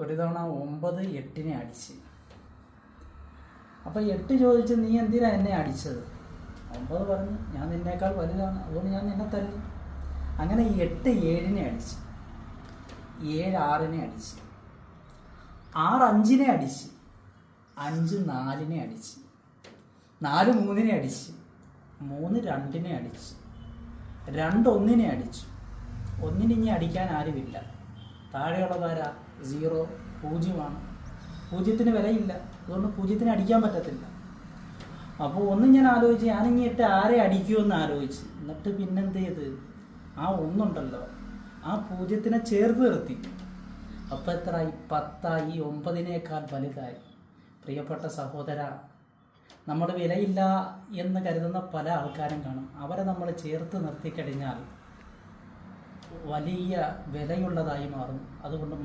ഒരു തവണ 9 8-നെ അടിച്ച്. അപ്പോൾ 8 ചോദിച്ച്, നീ എന്തിനാ എന്നെ അടിച്ചത്? 9 പറഞ്ഞു, ഞാൻ നിന്നേക്കാൾ വലുതാണ്, അതുകൊണ്ട് ഞാൻ നിന്നെ തല്ലി. അങ്ങനെ 8 7-നെ അടിച്ച്, 7 6-നെ അടിച്ച്, 6 5-നെ അടിച്ച്, 5 4-നെ അടിച്ച്, 4 3-നെ അടിച്ച്, 3 2-നെ അടിച്ച്, 2 1-നെ അടിച്ചു. 1-ന് ഇനി അടിക്കാൻ ആരുമില്ല. താഴെയുള്ളതാരാ? 0 0-മാണ്. 0-ന് വിലയില്ല, അതുകൊണ്ട് 0-ന് അടിക്കാൻ പറ്റത്തില്ല. അപ്പോൾ ഒന്ന് ഞാൻ ആലോചിച്ച്, ഞാനിങ്ങി 8 ആരെ അടിക്കുമെന്ന് ആലോചിച്ച്. എന്നിട്ട് പിന്നെന്ത് ചെയ്ത്, ആ 1 ഉണ്ടല്ലോ, ആ 0-നെ ചേർത്ത് നിർത്തി. അപ്പോൾ എത്രയായി? 10ആയി. 9-നേക്കാൾ വലുതായി. പ്രിയപ്പെട്ട സഹോദര, നമ്മുടെ വിലയില്ല എന്ന് കരുതുന്ന പല ആൾക്കാരും കാണും. അവരെ നമ്മൾ ചേർത്ത് നിർത്തിക്കഴിഞ്ഞാൽ വലിയ വിലയുള്ളതായി മാറും. അതുകൊണ്ട്